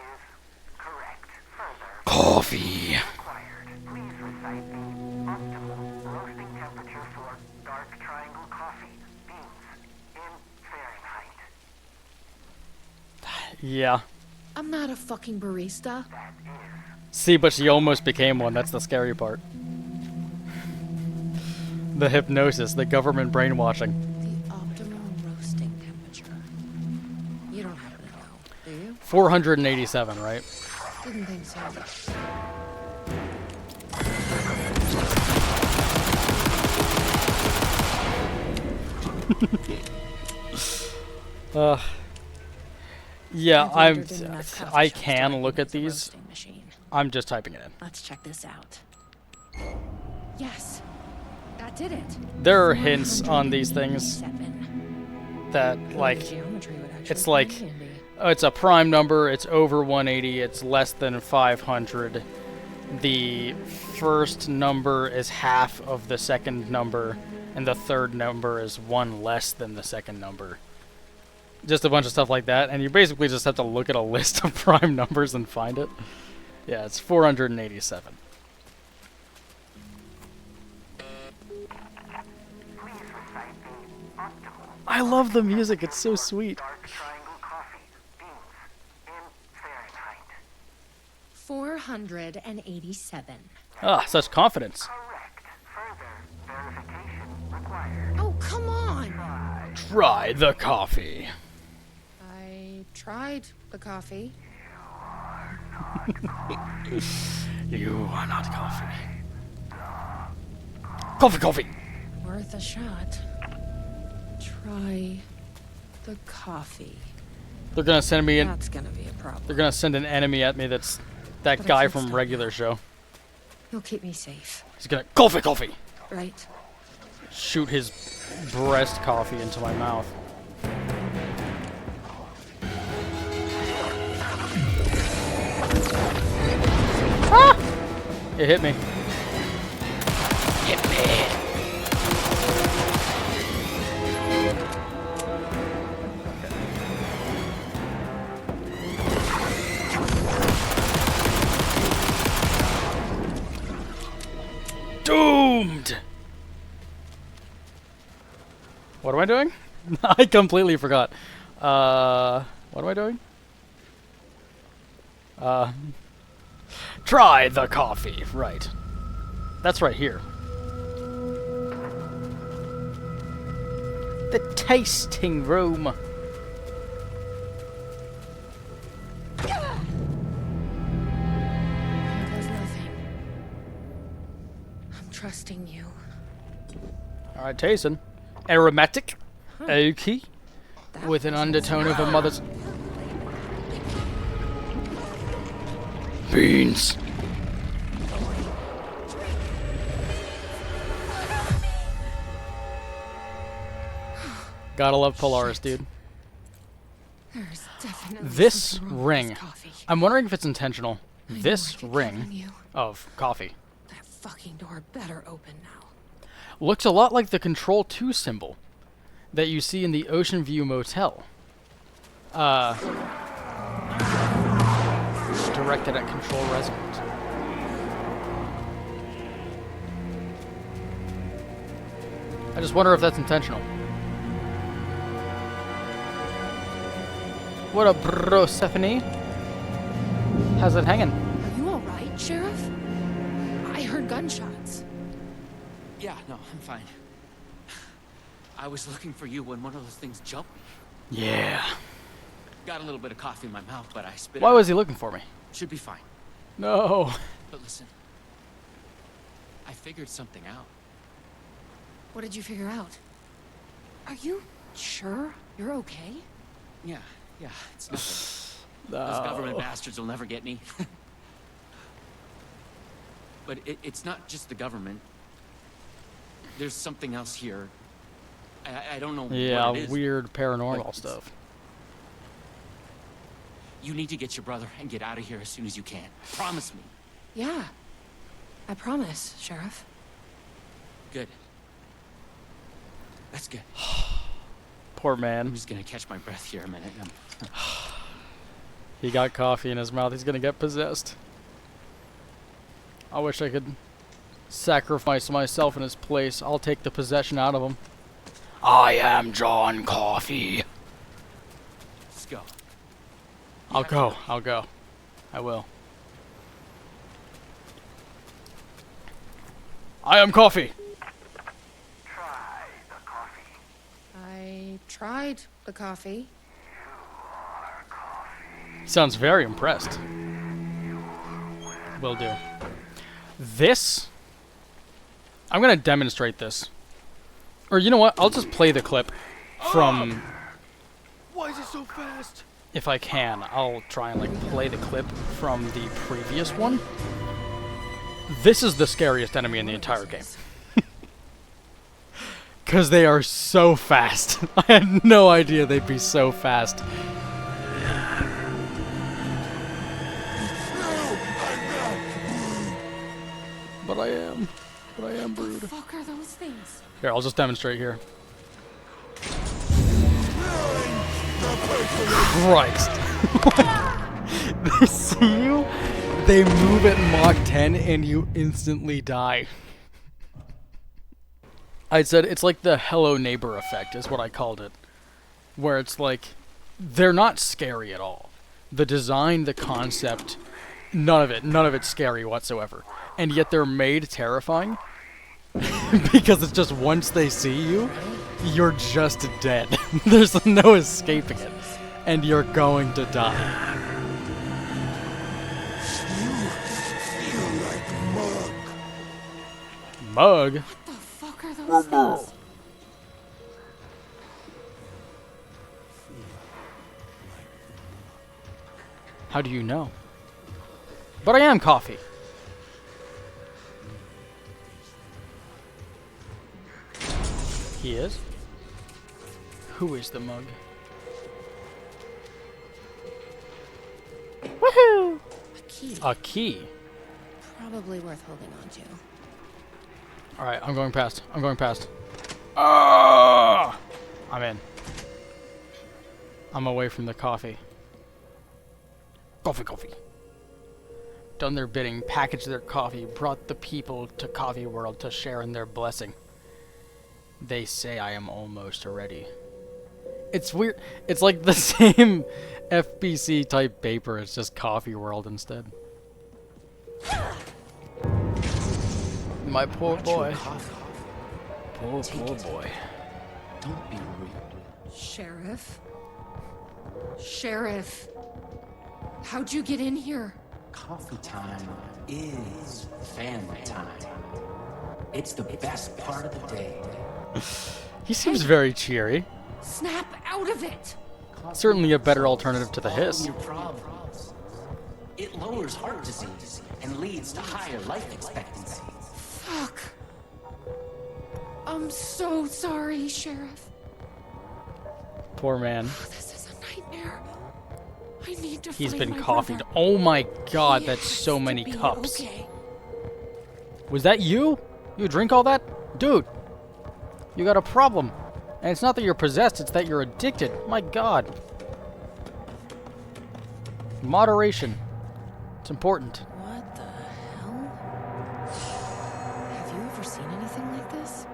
correct. Further, Coffee. required. Please recite the optimal roasting temperature for Dark Triangle Coffee beans in Fahrenheit. Yeah. I'm not a fucking barista. See, but she almost became one. That's the scary part. The hypnosis, the government brainwashing. The optimal roasting temperature. You don't happen to know, do you? 487, right? Didn't think so. Yeah, I've ordered in enough coffee I shops to can look at recognize the these. roasting machine. I'm just typing it in. Let's check this out. Yes, that did it. There are hints on these things 487. that, like, Geometry would actually it's come like, in handy. it's a prime number, it's over 180, it's less than 500. The first number is half of the second number, and the third number is one less than the second number. Just a bunch of stuff like that, and you basically just have to look at a list of prime numbers and find it. Yeah, it's 487. I love the music, it's so sweet. Dark Triangle Coffee beans in Fahrenheit. 487. Ah, such confidence. Correct. Further verification required. Oh, come on! Try the coffee. I tried the coffee. You are not coffee. Coffee, coffee! Worth a shot. Try the coffee. They're gonna send me in. That's gonna be a problem. They're gonna send an enemy at me that's that But I guy can't from stop regular show. You'll keep me safe, He's gonna coffee, coffee! right? Shoot his breast coffee into my mouth. Ah! It hit me. Hit me. Doomed! What am I doing? I completely forgot. What am I doing? Try the coffee. Right. That's right here. The tasting room. Here goes nothing. I'm trusting you. Alright, tasting. Aromatic. Oaky. That With an wasn't undertone of a mother's... Beans. Gotta love Polaris, dude. There's definitely This something wrong with ring. this coffee. I'm wondering if it's intentional. I know This I could count on ring you. of coffee That fucking door better open now. looks a lot like the Control 2 symbol that you see in the Oceanview Motel. Directed at Control residents. I just wonder if that's intentional. What a Stephanie. How's it hanging? Are you alright? Sheriff? I heard gunshots. Yeah, no, I'm fine. I was looking for you when one of those things jumped me. Yeah. Got a little bit of coffee in my mouth, but I spit it Why out. was he looking for me? Should be fine. No. But listen, I figured something out. What did you figure out? Are you sure you're okay? Yeah, it's nothing. No. Those government bastards will never get me. But it's not just the government. There's something else here. I don't know Yeah, what it is. weird paranormal but stuff. You need to get your brother and get out of here as soon as you can. Promise me. Yeah. I promise, Sheriff. Good. That's good. Poor man. I'm just gonna catch my breath here a minute. He got coffee in his mouth. He's gonna get possessed. I wish I could sacrifice myself in his place. I'll take the possession out of him. I am John Coffee. Let's go. I'll go. I will. I am Coffee. Try the coffee. I tried the coffee. He sounds very impressed. Will do. This? I'm gonna demonstrate this. Or you know what? I'll just play the clip from... Why is it so fast? If I can, I'll try and like play the clip from the previous one. This is the scariest enemy in the entire game. Because they are so fast. I had no idea they'd be so fast. But I am Brood. What the fuck are those things? Here, I'll just demonstrate here. Christ. They see you, they move at Mach 10, and you instantly die. I said it's like the Hello Neighbor effect is what I called it. Where it's like, they're not scary at all. The design, the concept, none of it's scary whatsoever. And yet they're made terrifying. Because it's just once they see you, you're just dead. There's no escaping it. And you're going to die. Mug? What the fuck are those things? How do you know? But I am Coffee. He is? Who is the mug? Woohoo! A key. A key? Probably worth holding on to. Alright, I'm going past. Ah! I'm in. I'm away from the coffee. Coffee. Done their bidding, packaged their coffee, brought the people to Coffee World to share in their blessing. They say I am almost ready. It's weird. It's like the same FBC type paper. It's just Coffee World instead. My poor boy. Poor boy. Don't be rude. Sheriff? Sheriff? How'd you get in here? Coffee time is family time. It's the best part of the day. He seems very cheery. Snap out of it! Certainly a better alternative to the hiss. Your problems. It lowers heart disease and leads to higher life expectancy. Fuck. I'm so sorry, Sheriff. Poor man. This is a nightmare. I need to He's find been my coffeed. brother. Oh my god, He that's has so to many be cups. okay. Was that you? You drink all that? Dude, you got a problem. And it's not that you're possessed, it's that you're addicted. My god. Moderation. It's important. What the hell? Have you ever seen anything like this?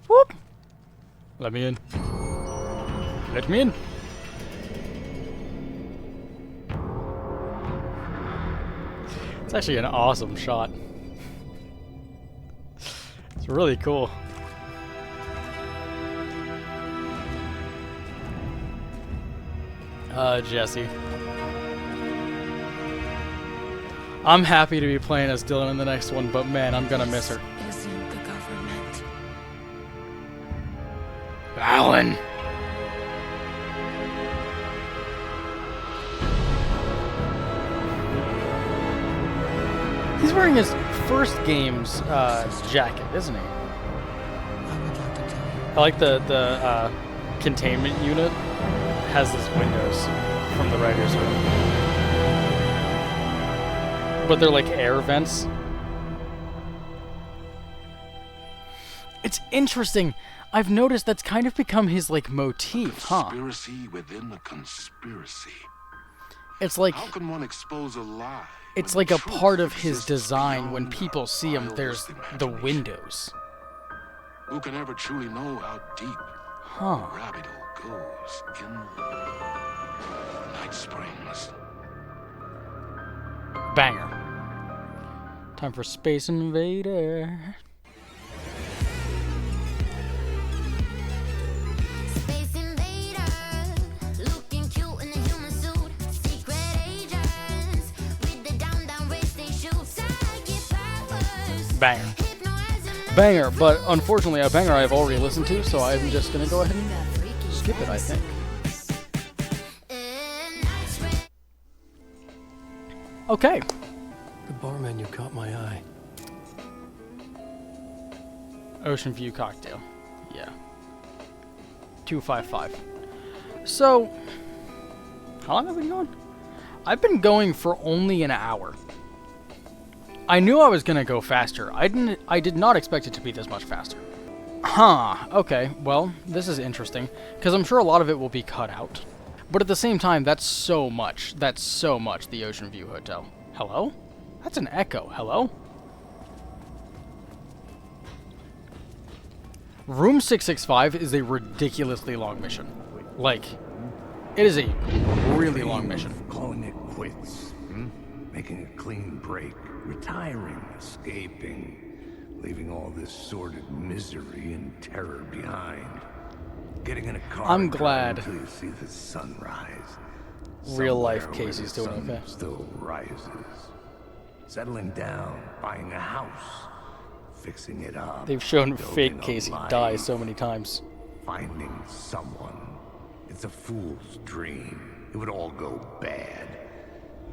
Whoop. Let me in. Let me in. It's actually an awesome shot. It's really cool. Jesse. I'm happy to be playing as Dylan in the next one, but man, I'm gonna miss her. Isn't the government? Alan! He's wearing his first game's jacket, isn't he? I like the containment unit has his windows from the writer's room. But they're like air vents. It's interesting. I've noticed that's kind of become his like motif, huh? Conspiracy within the conspiracy. It's like how can one expose a lie? It's like a part of his design. When people see him, there's the windows. Who can ever truly know how deep the rabbit hole goes in Night Springs? Banger. Time for Space Invader. Space Invader, looking cute in a human suit. Secret agents with the down race they shoot. Psychic powers. Banger. Banger, but unfortunately a banger I've already listened to, so I'm just gonna go ahead and skip it, I think. Okay. The bar menu caught my eye. Oceanview cocktail. Yeah. 255. So, how long have I been going? I've been going for only an hour. I knew I was gonna go faster. I did not expect it to be this much faster. Huh, okay, well, this is interesting, because I'm sure a lot of it will be cut out. But at the same time, that's so much. That's so much, the Oceanview Hotel. Hello? That's an echo. Hello? Room 665 is a ridiculously long mission. Like, it is a really long mission. Calling it quits, making a clean break, retiring, escaping, leaving all this sordid misery and terror behind. Getting in a car. I'm glad. Until you see the sunrise. Real life Somewhere where Casey's the doing sun okay. Still rises. Settling down, buying a house, fixing it up. They've shown building fake a Casey life, die so many times. Finding someone. It's a fool's dream. It would all go bad.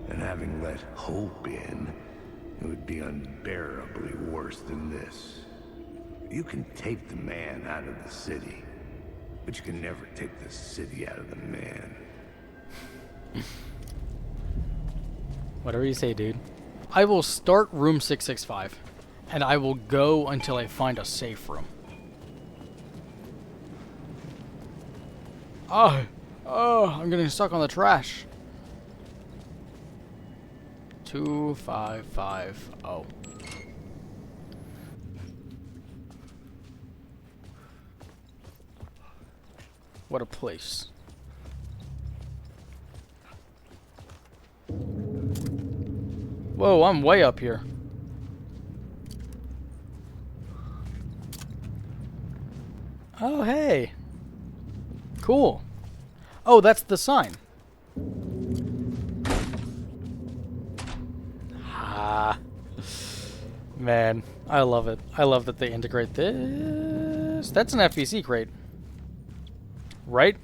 And having let hope in, it would be unbearably worse than this. You can take the man out of the city, but you can never take the city out of the man. Whatever you say, dude. I will start room 665, and I will go until I find a safe room. Oh, I'm getting stuck on the trash. 2550. What a place. Whoa, I'm way up here. Oh, hey. Cool. Oh, that's the sign. Ah. Man, I love it. I love that they integrate this. That's an FPC crate. Right?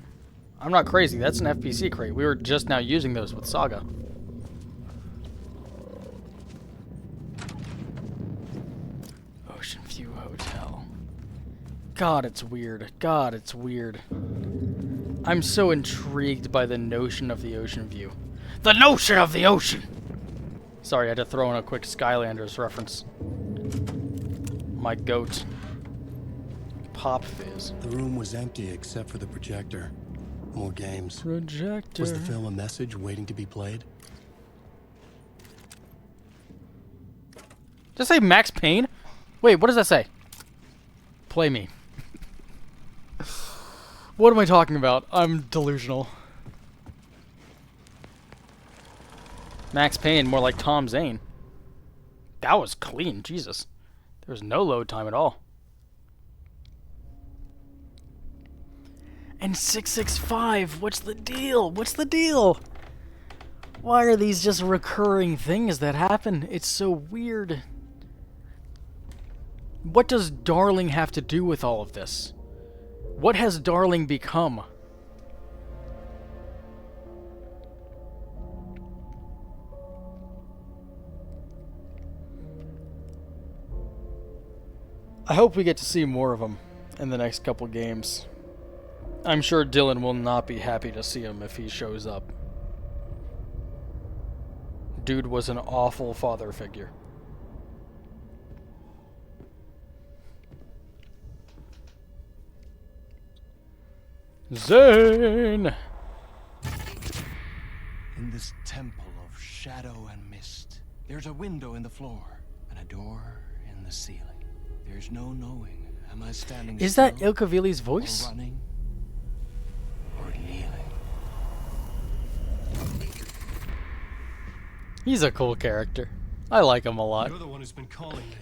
I'm not crazy. That's an FPC crate. We were just now using those with Saga. Oceanview Hotel. God, it's weird. God, it's weird. I'm so intrigued by the notion of the ocean view. The notion of the ocean! Sorry, I had to throw in a quick Skylanders reference. My goat. Pop Fizz. The room was empty except for the projector. More games. Projector. Was the film a message waiting to be played? Does that say Max Payne? Wait, what does that say? Play me. What am I talking about? I'm delusional. Max Payne, more like Tom Zane. That was clean, Jesus. There was no load time at all. And 665, what's the deal? What's the deal? Why are these just recurring things that happen? It's so weird. What does Darling have to do with all of this? What has Darling become? I hope we get to see more of him in the next couple games. I'm sure Dylan will not be happy to see him if he shows up. Dude was an awful father figure. Zane! In this temple of shadow and mist, there's a window in the floor and a door in the ceiling. There's no knowing. Am I standing Is still, that Ilkavili's voice? or running, or kneeling? He's a cool character. I like him a lot. You're the one who's been calling me.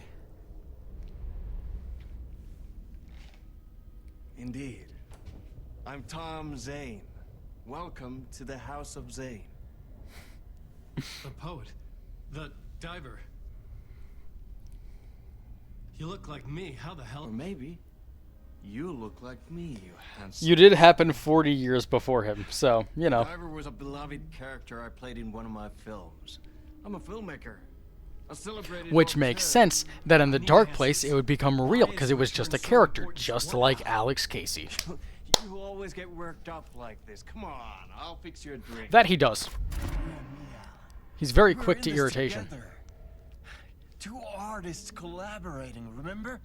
Indeed. I'm Tom Zane. Welcome to the House of Zane. The poet. The diver. You look like me. How the hell? Or maybe you look like me, you handsome. You did happen 40 years before him, so, you know. Diver was a beloved character I played in one of my films. I'm a filmmaker. A celebrated Which makes sense that in the Dark Place it would become real, because it was just a character, just like Alex Casey. You always get worked up like this. Come on, I'll fix you a drink. That he does. He's very quick to irritation. Two artists collaborating, remember?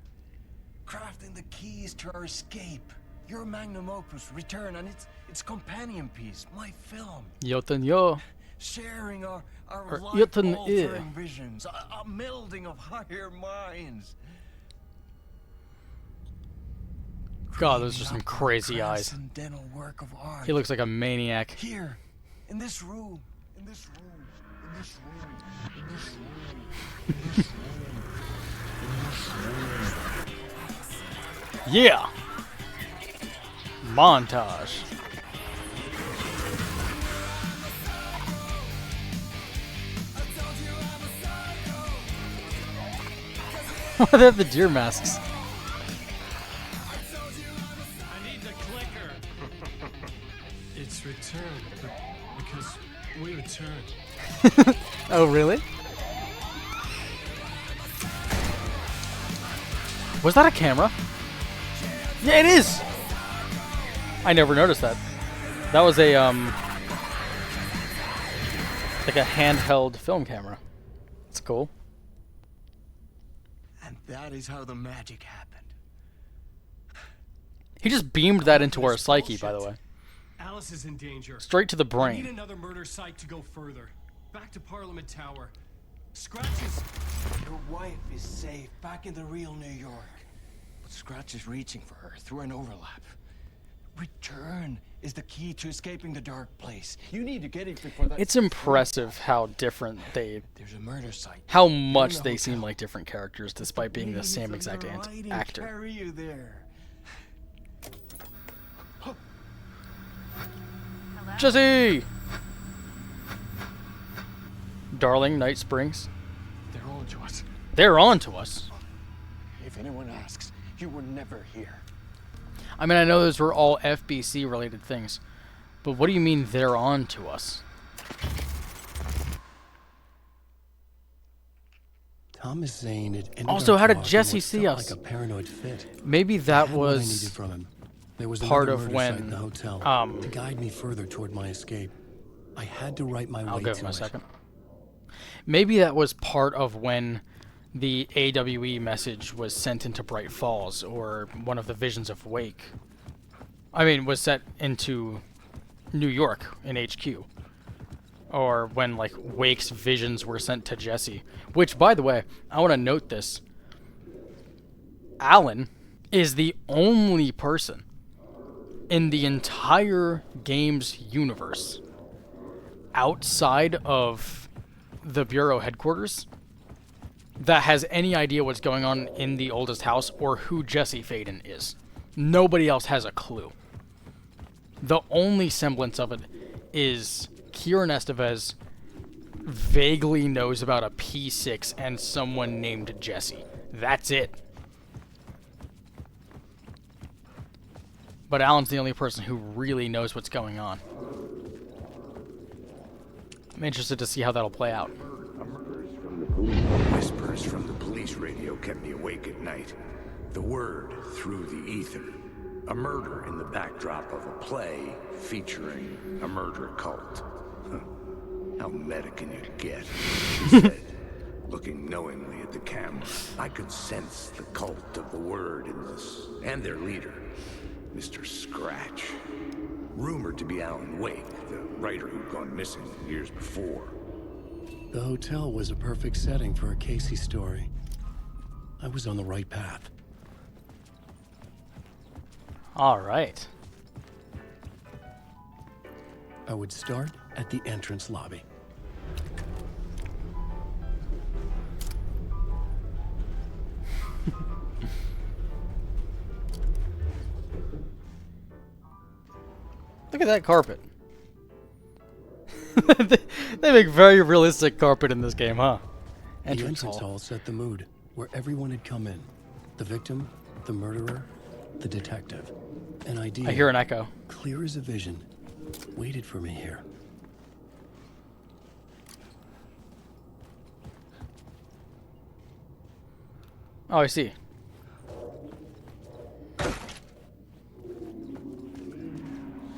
Crafting the keys to our escape. Your magnum opus, Return, and its companion piece, my film. Yoten yo. Sharing our Yoten life-altering visions, a melding of higher minds. God, those are some crazy eyes. Transcendental work of art. He looks like a maniac. Here, in this room, in this room, in this room, in this room, in this room, in this room. Yeah! Montage. They have the deer masks. I need the clicker. It's returned because we returned. Oh, really? Was that a camera? Yeah, it is! I never noticed that. That was a, like a handheld film camera. It's cool. And that is how the magic happened. He just beamed that into our psyche, by the way. Alice is in danger. Straight to the We brain. need another murder site to go further. Back to Parliament Tower. Scratches. Your wife is safe back in the real New York. But Scratch is reaching for her through an overlap. Return is the key to escaping the dark place. You need to get it before that. It's impressive how different they... There's a murder site. How much they seem like different characters despite being the same exact actor. Carry you there. Jesse! Darling, Night Springs. They're on to us. They're on to us. If anyone asks, you were never here. I mean, I know those were all FBC related things, but what do you mean they're on to us? Thomas Zane had ended Also, our how did talk in Jesse what see felt us? Like a paranoid fit. Maybe I that had what I was needed from him. There was part another of murder site when, in the hotel to guide me further toward my escape. I had to write my I'll way give to him a it. second. Maybe that was part of when the AWE message was sent into Bright Falls, or one of the visions of Wake. I mean, was set into New York in HQ. Or when, like, Wake's visions were sent to Jesse. Which, by the way, I want to note this. Alan is the only person in the entire game's universe, outside of the Bureau headquarters, that has any idea what's going on in the oldest house or who Jesse Faden is. Nobody else has a clue. The only semblance of it is Kiran Estevez vaguely knows about a P6 and someone named Jesse. That's it. But Alan's the only person who really knows what's going on. I'm interested to see how that'll play out. Whispers from the police radio kept me awake at night. The word through the ether. A murder in the backdrop of a play featuring a murder cult. Huh. How meta can you get? She said, looking knowingly at the camera. I could sense the cult of the word in this, and their leader, Mr. Scratch. Rumored to be Alan Wake, the writer who'd gone missing years before. The hotel was a perfect setting for a Casey story. I was on the right path. All right. I would start at the entrance lobby. Look at that carpet. They make very realistic carpet in this game, huh? The entrance hall set the mood, where everyone had come in. The victim, the murderer, the detective. An idea, I hear an echo. clear as a vision, waited for me here. Oh, I see.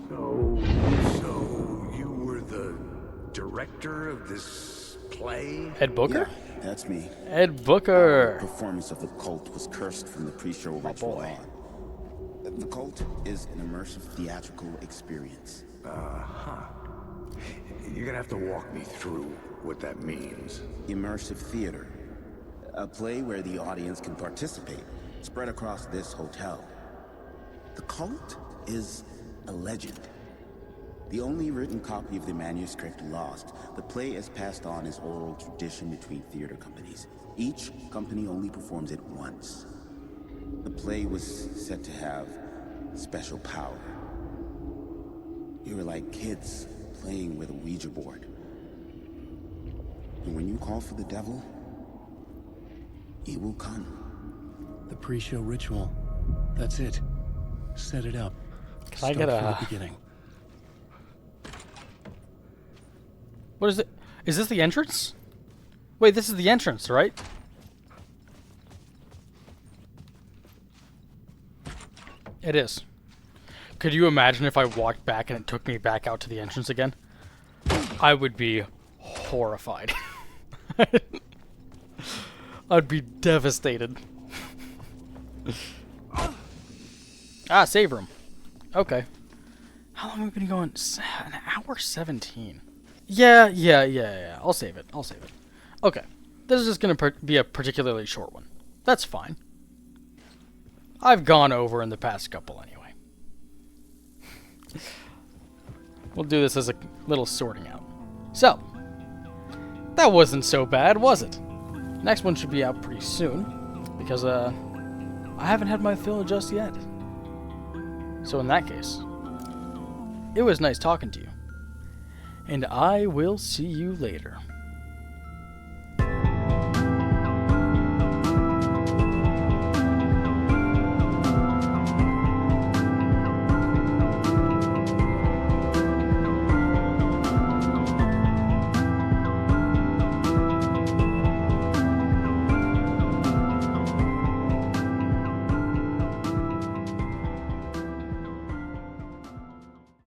So you were the director of this play? Ed Booker? Yeah, that's me. Ed Booker. The performance of the cult was cursed from the pre-show ritual boy. on. The cult is an immersive theatrical experience. Uh-huh. You're gonna have to walk me through what that means. Immersive theater. A play where the audience can participate, spread across this hotel. The cult is a legend. The only written copy of the manuscript lost, the play is passed on as oral tradition between theater companies. Each company only performs it once. The play was said to have special power. You were like kids playing with a Ouija board. And when you call for the devil, he will come. The pre-show ritual. That's it. Set it up. Can I get Start from a... the beginning. What is it? Is this the entrance? Wait, this is the entrance, right? It is. Could you imagine if I walked back and it took me back out to the entrance again? I would be horrified. I'd be devastated. Ah, save room. Okay. How long have we been going? An hour 17. Yeah. I'll save it. Okay. This is just going to be a particularly short one. That's fine. I've gone over in the past couple anyway. We'll do this as a little sorting out. So, that wasn't so bad, was it? Next one should be out pretty soon, because I haven't had my fill just yet. So in that case, it was nice talking to you. And I will see you later.